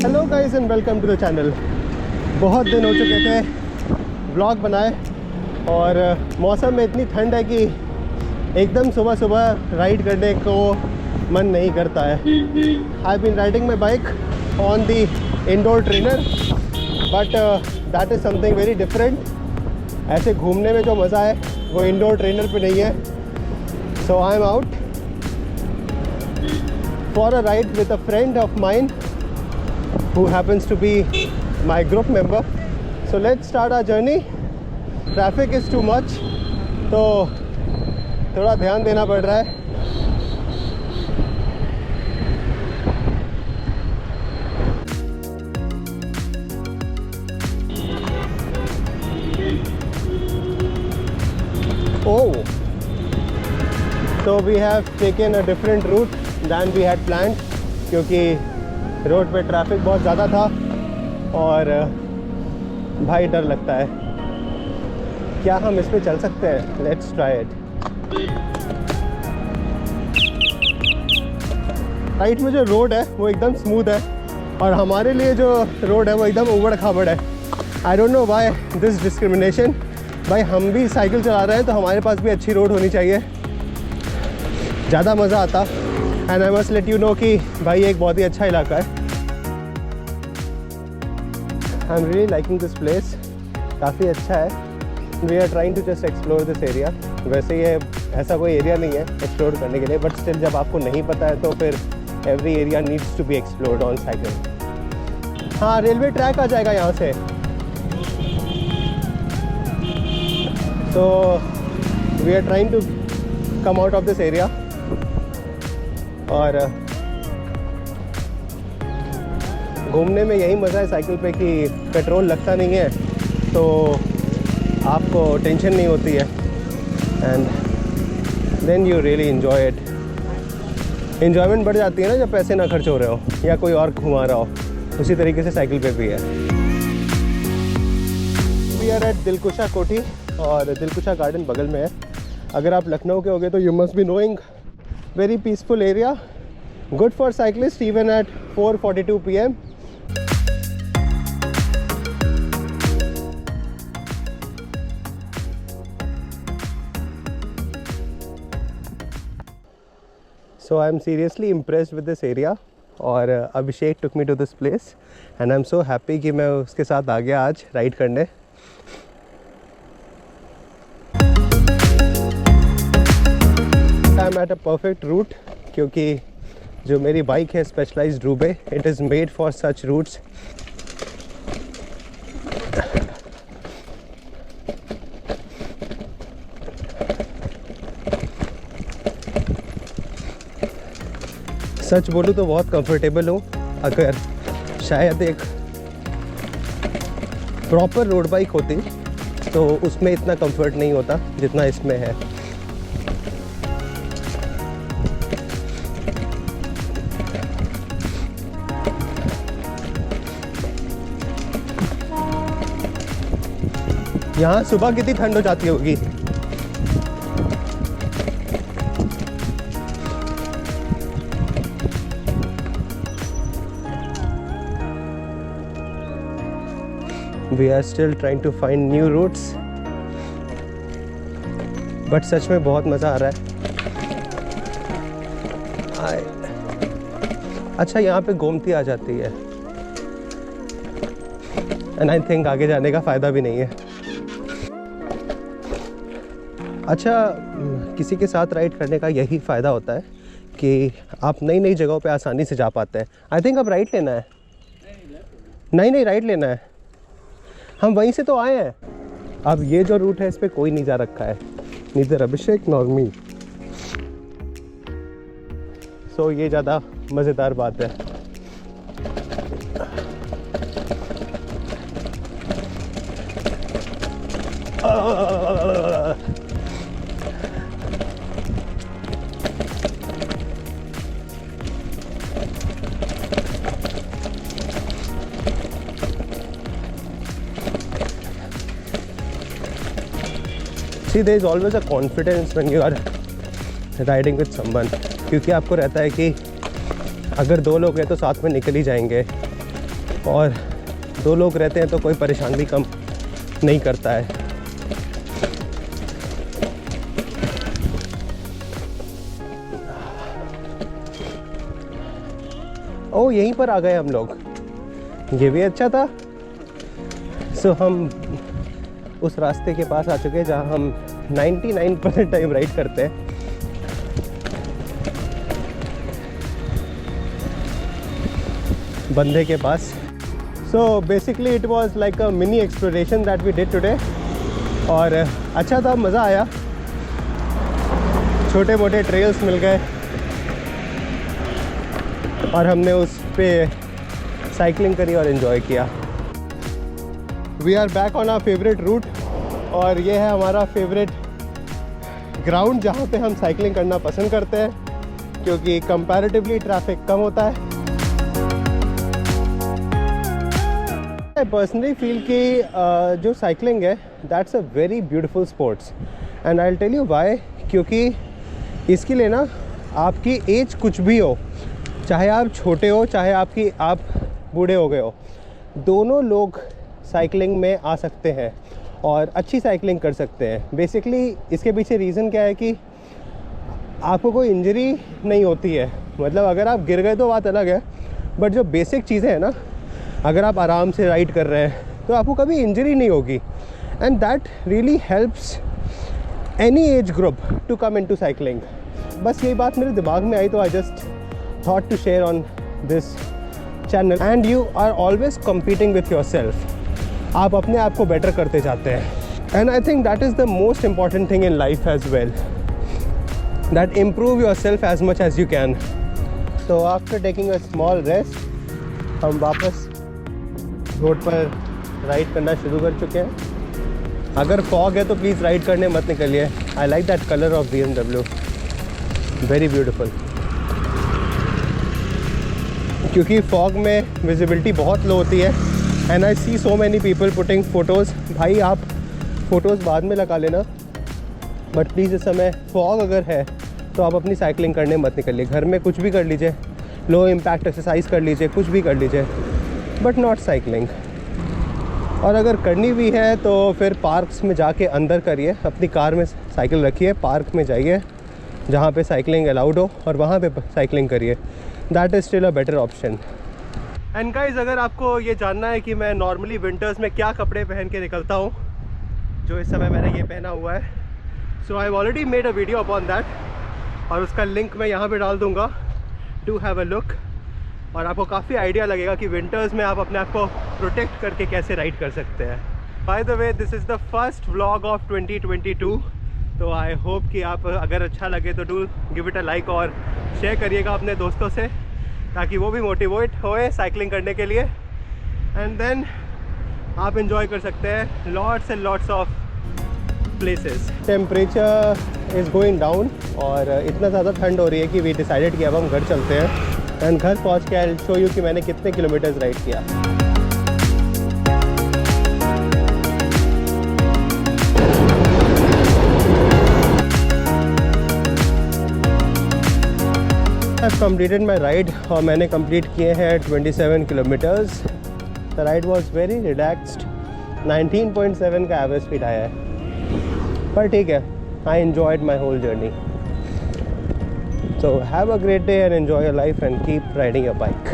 Hello guys and welcome to the channel. बहुत दिन हो चुके थे व्लॉग बनाए और मौसम में इतनी ठंड है कि एकदम सुबह सुबह राइड करने को मन नहीं करता है। I been riding my bike on the indoor trainer but that is something very different. ऐसे घूमने में जो मज़ा है वो इंडोर ट्रेनर पे नहीं है। So I am out for a ride with a friend of mine who happens to be my group member. So let's start our journey. Traffic is too much, तो थोड़ा ध्यान देना पड़ रहा है। Oh, so we have taken a different route than we had planned क्योंकि road पे traffic बहुत ज़्यादा था और भाई डर लगता है। क्या हम इस पे चल सकते हैं? Let's try it. राइट में जो रोड है वो एकदम स्मूथ है और हमारे लिए जो रोड है वो एकदम उबड़ खाबड़ है। I don't know why this discrimination. भाई हम भी साइकिल चला रहे हैं तो हमारे पास भी अच्छी रोड होनी चाहिए, ज़्यादा मज़ा आता। And I must let you know कि भाई एक बहुत ही अच्छा इलाका है। I am really liking this place, काफ़ी अच्छा है। We are trying to just explore this area. वैसे ये ऐसा कोई एरिया नहीं है एक्सप्लोर करने के लिए, बट स्टिल जब आपको नहीं पता है तो फिर every area needs to be explored on cycle. हाँ, रेलवे ट्रैक आ जाएगा यहाँ से। तो we are trying to come out of this area और घूमने में यही मज़ा है साइकिल पे कि पेट्रोल लगता नहीं है तो आपको टेंशन नहीं होती है and then you really enjoy it. Enjoyment बढ़ जाती है ना जब पैसे ना खर्च हो रहे हो या कोई और घुमा रहा हो। उसी तरीके से साइकिल पे भी है। वी आर एट दिलकुशा कोठी और दिलकुशा गार्डन बगल में है। अगर आप लखनऊ के होगे तो you must be knowing very peaceful area, good for cyclists even at 4:42 PM. So I am seriously impressed with this area और अभिषेक took me to this place and I am so happy कि मैं उसके साथ आ गया आज ride करने। I am at a perfect route क्योंकि जो मेरी बाइक है Specialized Roubaix, it is made for such routes. सच बोलूँ तो बहुत कंफर्टेबल हूँ। अगर शायद एक प्रॉपर रोड बाइक होती तो उसमें इतना कंफर्ट नहीं होता जितना इसमें है। यहाँ सुबह कितनी ठंड हो जाती होगी। We are still trying to find new routes, but सच में बहुत मज़ा आ रहा है। अच्छा, यहाँ पे गोमती आ जाती है एंड आई थिंक आगे जाने का फ़ायदा भी नहीं है। अच्छा, किसी के साथ राइड करने का यही फ़ायदा होता है कि आप नई नई जगहों पे आसानी से जा पाते हैं। आई थिंक अब राइट लेना है। नहीं राइट लेना है। हम वहीं से तो आए हैं। अब ये जो रूट है इस पर कोई नहीं जा रखा है, नीदर अभिषेक नॉर मी। सो ये ज़्यादा मज़ेदार बात है। See, there is always a confidence when you are riding with someone, क्योंकि आपको रहता है कि अगर दो लोग हैं तो साथ में निकल ही जाएंगे। और 2 लोग रहते हैं तो कोई परेशान भी कम नहीं करता है। ओ यहीं पर आ गए हम लोग, ये भी अच्छा था। सो हम उस रास्ते के पास आ चुके हैं जहाँ हम 99% टाइम राइड करते हैं। बंदे के पास। So basically it was like a mini exploration that we did today, और अच्छा था, मज़ा आया। छोटे मोटे ट्रेल्स मिल गए और हमने उस पे साइकिलिंग करी और इन्जॉय किया। We are back on our favourite route, और ये है हमारा फेवरेट ग्राउंड जहाँ पे हम साइकिलिंग करना पसंद करते हैं, क्योंकि कंपैरेटिवली ट्रैफिक कम होता है। आई पर्सनली फील कि जो साइकिलिंग है that's a very beautiful sports, and I will tell you why. क्योंकि इसके लिए ना आपकी एज कुछ भी हो, चाहे आप छोटे हो चाहे आप बूढ़े हो गए हो, दोनों लोग साइकिलिंग में आ सकते हैं और अच्छी साइकिलिंग कर सकते हैं। बेसिकली इसके पीछे रीज़न क्या है कि आपको कोई इंजरी नहीं होती है। मतलब अगर आप गिर गए तो बात अलग है, बट जो बेसिक चीज़ें हैं ना, अगर आप आराम से राइड कर रहे हैं तो आपको कभी इंजरी नहीं होगी, and that really helps any age group to come into cycling. बस यही बात मेरे दिमाग में आई तो I just thought to share on this channel. And you are always competing with your self, आप अपने आप को बेटर करते जाते हैं, and I think that is the most important thing in life as well, that improve your self as much as you can. तो after taking a small rest हम वापस रोड पर राइड करना शुरू कर चुके हैं। अगर फॉग है तो प्लीज़ राइड करने मत निकलिए। I like that colour of BMW, very beautiful. क्योंकि फॉग में विजिबिलिटी बहुत लो होती है, and I see so many people putting photos. भाई आप फ़ोटोज़ बाद में लगा लेना, बट प्लीज़ इस समय फॉग अगर है तो आप अपनी साइकिलिंग करने मत निकलिए। घर में कुछ भी कर लीजिए, लो इम्पैक्ट एक्सरसाइज कर लीजिए, कुछ भी कर लीजिए, बट नॉट साइकिलिंग। और अगर करनी भी है तो फिर पार्क्स में जाके अंदर करिए, अपनी कार में साइकिल रखिए, पार्क में जाइए जहाँ पे साइकिलिंग अलाउड हो और वहाँ पे साइकिलिंग करिए। That is still a better option. And guys, अगर आपको ये जानना है कि मैं नॉर्मली विंटर्स में क्या कपड़े पहन के निकलता हूँ, जो इस समय मैंने ये पहना हुआ है, so I have already made a video upon that, और उसका लिंक मैं यहाँ पे डाल दूँगा, डू हैव अ लुक। और आपको काफ़ी आइडिया लगेगा कि विंटर्स में आप अपने आप को प्रोटेक्ट करके कैसे राइड कर सकते हैं। By the way, this is the first vlog of 2022, तो आई होप कि आप अगर अच्छा लगे तो do give it a like और शेयर करिएगा अपने दोस्तों से, ताकि वो भी मोटिवेट होए साइकिलिंग करने के लिए, एंड देन आप इंजॉय कर सकते हैं lots and lots of places. Temperature is going down और इतना ज़्यादा ठंड हो रही है कि वी डिसाइडेड कि अब हम घर चलते हैं, एंड घर पहुँच के आई विल शो यू कि मैंने कितने किलोमीटर्स राइड किया। I've completed my ride और मैंने कंप्लीट किए हैं 27 kilometres. The ride was very relaxed, 19.7 का एवरेज स्पीड आया है, पर ठीक है, I enjoyed my whole journey. So have a great day and enjoy your life and keep riding your bike.